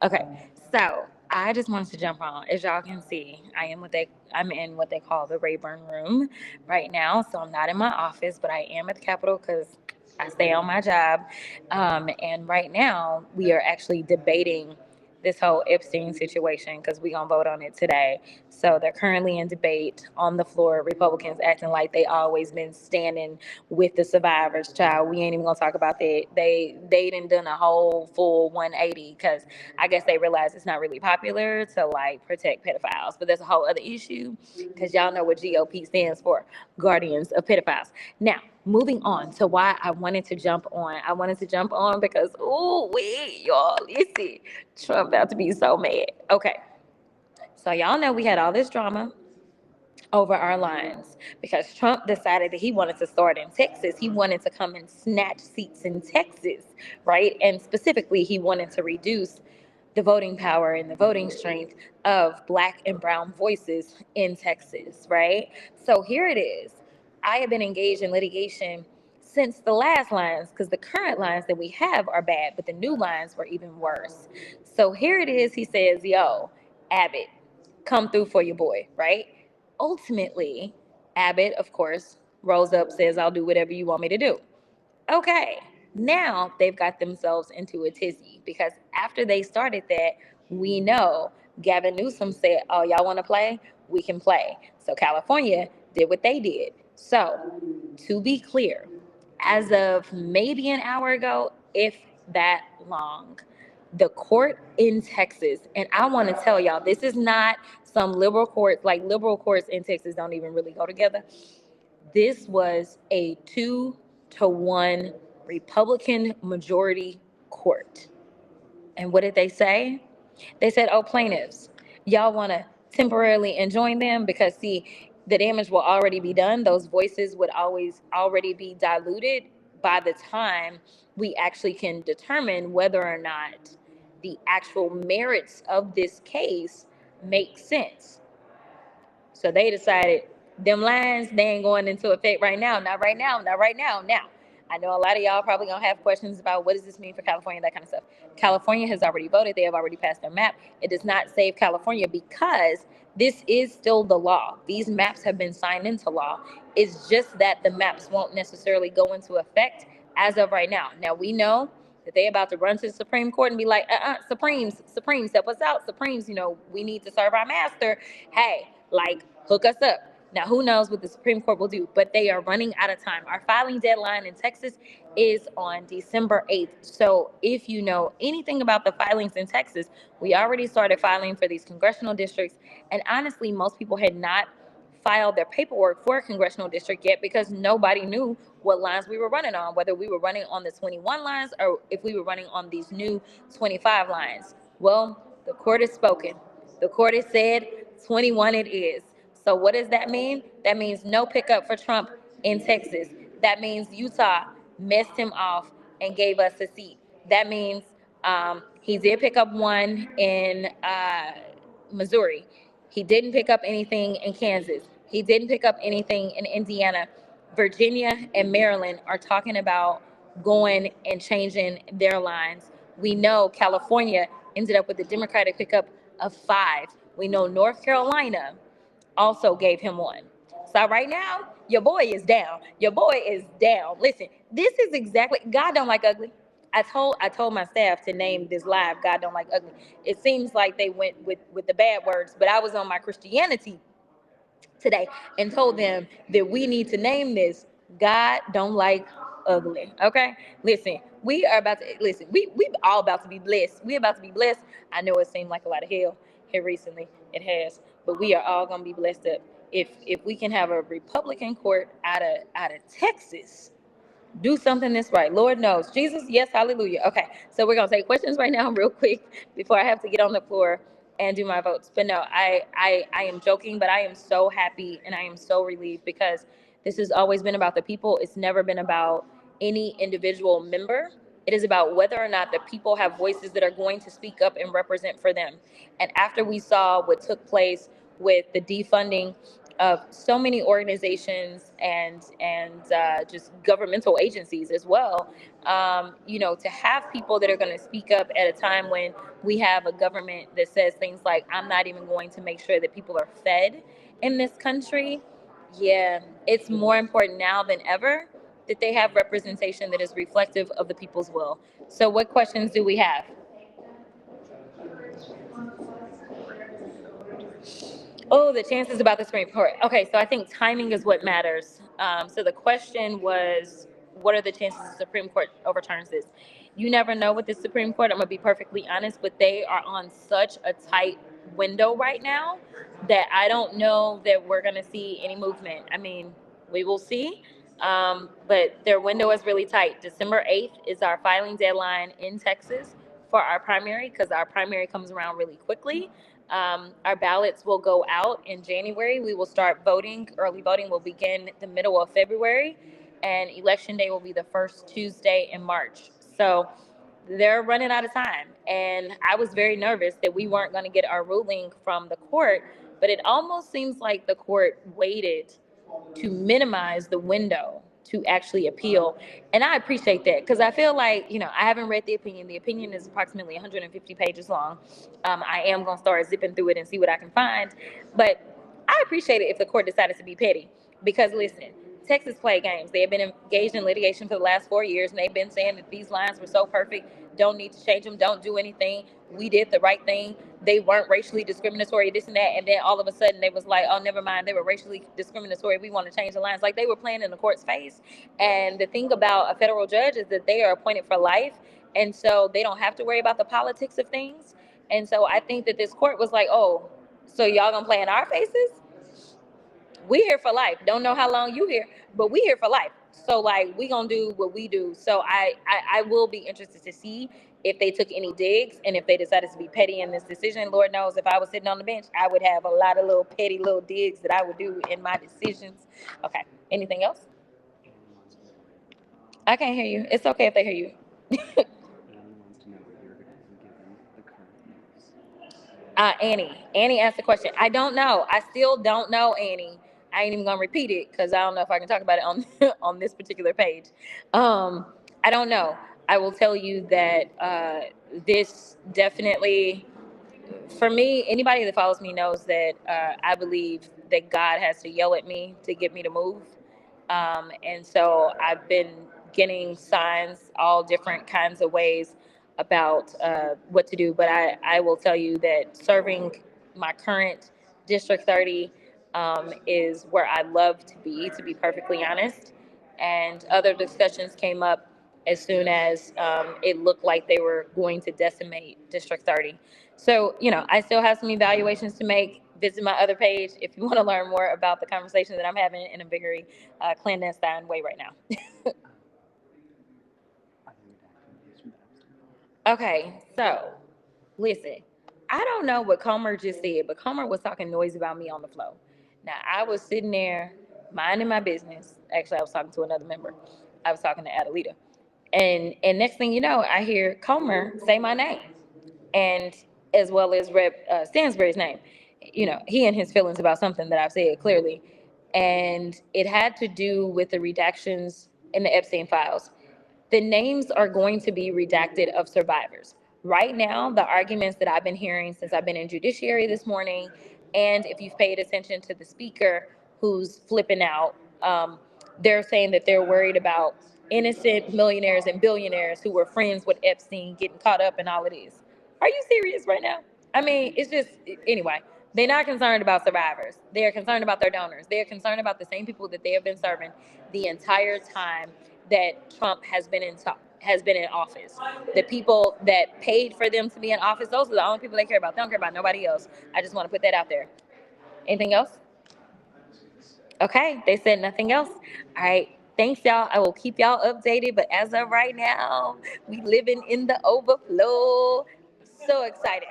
Okay, so I just wanted to jump on. As y'all can see, I'm in what they call the Rayburn Room right now. So I'm not in my office, but I am at the Capitol because I stay on my job. And right now, we are actually debating this whole Epstein situation because we're gonna vote on it today. So they're currently in debate on the floor. Republicans acting like they always been standing with the survivors. Child, we ain't even gonna talk about that. They done a whole full 180 because I guess they realize it's not really popular to like protect pedophiles, but that's a whole other issue because y'all know what GOP stands for, guardians of pedophiles. Now, moving on to why I wanted to jump on. I wanted to jump on because, ooh, wait, y'all, listen, Trump about to be so mad. Okay, so y'all know we had all this drama over our lines because Trump decided that he wanted to start in Texas. He wanted to come and snatch seats in Texas, right? And specifically, he wanted to reduce the voting power and the voting strength of Black and brown voices in Texas, right? So here it is. I have been engaged in litigation since the last lines because the current lines that we have are bad, but the new lines were even worse. So here it is. He says, yo, Abbott, come through for your boy, right? Ultimately, Abbott, of course, rose up, says, I'll do whatever you want me to do. Okay, now they've got themselves into a tizzy because after they started that, we know Gavin Newsom said, oh, y'all want to play? We can play. So California did what they did. So, to be clear, as of maybe an hour ago, if that long, the court in Texas, and I want to tell y'all, this is not some liberal courts, like liberal courts in Texas don't even really go together. This was a 2-1 Republican majority court. And what did they say? They said, oh, plaintiffs, y'all want to temporarily enjoin them because, see, the damage will already be done. Those voices would always already be diluted by the time we actually can determine whether or not the actual merits of this case make sense. So they decided them lines, they ain't going into effect right now. Not right now. Not right now. Now, I know a lot of y'all probably gonna have questions about what does this mean for California, that kind of stuff. California has already voted. They have already passed their map. It does not save California because this is still the law. These maps have been signed into law. It's just that the maps won't necessarily go into effect as of right now. Now we know that they about to run to the Supreme Court and be like, Supremes, help us out. Supremes, we need to serve our master. Hey, like, hook us up. Now, who knows what the Supreme Court will do, but they are running out of time. Our filing deadline in Texas is on December 8th. So if you know anything about the filings in Texas, we already started filing for these congressional districts. And honestly, most people had not filed their paperwork for a congressional district yet because nobody knew what lines we were running on, whether we were running on the 21 lines or if we were running on these new 25 lines. Well, the court has spoken. The court has said 21 it is. So what does that mean? That means no pickup for Trump in Texas. That means Utah messed him off and gave us a seat. That means he did pick up one in Missouri. He didn't pick up anything in Kansas. He didn't pick up anything in Indiana. Virginia and Maryland are talking about going and changing their lines. We know California ended up with a Democratic pickup of 5. We know North Carolina also gave him one. So right now, your boy is down. Your boy is down. Listen, this is exactly, God don't like ugly. I told my staff to name this live God don't like ugly. It seems like they went with the bad words, but I was on my Christianity today and told them that we need to name this God don't like ugly. Okay? Listen, we are about to listen, we all about to be blessed. We about to be blessed. I know it seemed like a lot of hell here recently. It has, but we are all gonna be blessed up. If we can have a Republican court out of Texas do something that's right. Lord knows. Jesus, yes, hallelujah. Okay, so we're going to take questions right now real quick before I have to get on the floor and do my votes. But no, I am joking, but I am so happy and I am so relieved because this has always been about the people. It's never been about any individual member. It is about whether or not the people have voices that are going to speak up and represent for them. And after we saw what took place with the defunding of so many organizations and just governmental agencies as well. To have people that are going to speak up at a time when we have a government that says things like, I'm not even going to make sure that people are fed in this country. Yeah, it's more important now than ever that they have representation that is reflective of the people's will. So what questions do we have? Oh, the chances about the Supreme Court. Okay, so I think timing is what matters. So the question was, what are the chances the Supreme Court overturns this? You never know with the Supreme Court. I'm gonna be perfectly honest, but they are on such a tight window right now that I don't know that we're gonna see any movement. I mean, we will see, but their window is really tight. December 8th is our filing deadline in Texas for our primary, because our primary comes around really quickly. Our ballots will go out in January. We will start voting. Early voting will begin the middle of February, and election day will be the first Tuesday in March. So they're running out of time. And I was very nervous that we weren't going to get our ruling from the court, but it almost seems like the court waited to minimize the window to actually appeal. And I appreciate that, because I feel like, I haven't read the opinion. The opinion is approximately 150 pages long. I am going to start zipping through it and see what I can find. But I appreciate it if the court decided to be petty, because listen, Texas played games. They have been engaged in litigation for the last 4 years, and they've been saying that these lines were so perfect, don't need to change them, don't do anything. We did the right thing. They weren't racially discriminatory, this and that. And then all of a sudden they was like, oh, never mind, they were racially discriminatory. We want to change the lines. Like, they were playing in the court's face. And the thing about a federal judge is that they are appointed for life. And so they don't have to worry about the politics of things. And so I think that this court was like, oh, so y'all gonna play in our faces? We here for life. Don't know how long you here, but we here for life. So like, we gonna do what we do. So I will be interested to see if they took any digs, and if they decided to be petty in this decision. Lord knows, if I was sitting on the bench, I would have a lot of little petty little digs that I would do in my decisions. Okay. Anything else? I can't hear you. It's okay if they hear you. Annie asked the question. I don't know. I still don't know, Annie. I ain't even gonna repeat it because I don't know if I can talk about it on on this particular page. I don't know. I will tell you that this definitely, for me, anybody that follows me knows that I believe that God has to yell at me to get me to move. And so I've been getting signs all different kinds of ways about what to do. But I will tell you that serving my current District 30 is where I love to be perfectly honest. And other discussions came up as soon as it looked like they were going to decimate District 30. So, I still have some evaluations to make. Visit my other page if you want to learn more about the conversation that I'm having in a very clandestine way right now. Okay, so listen, I don't know what Comer just said, but Comer was talking noise about me on the floor. Now, I was sitting there minding my business. Actually, I was talking to another member. I was talking to Adelita. And next thing you know, I hear Comer say my name, and as well as Rep Stansbury's name. He and his feelings about something that I've said clearly. And it had to do with the redactions in the Epstein files. The names are going to be redacted of survivors. Right now, the arguments that I've been hearing since I've been in judiciary this morning, and if you've paid attention to the speaker who's flipping out, they're saying that they're worried about innocent millionaires and billionaires who were friends with Epstein getting caught up in all of this. Are you serious right now? I mean, it's just, anyway, they're not concerned about survivors. They're concerned about their donors. They're concerned about the same people that they have been serving the entire time that Trump has been in office. The people that paid for them to be in office, those are the only people they care about. They don't care about nobody else. I just want to put that out there. Anything else? Okay, they said nothing else. All right. Thanks, y'all. I will keep y'all updated. But as of right now, we living in the overflow. So excited.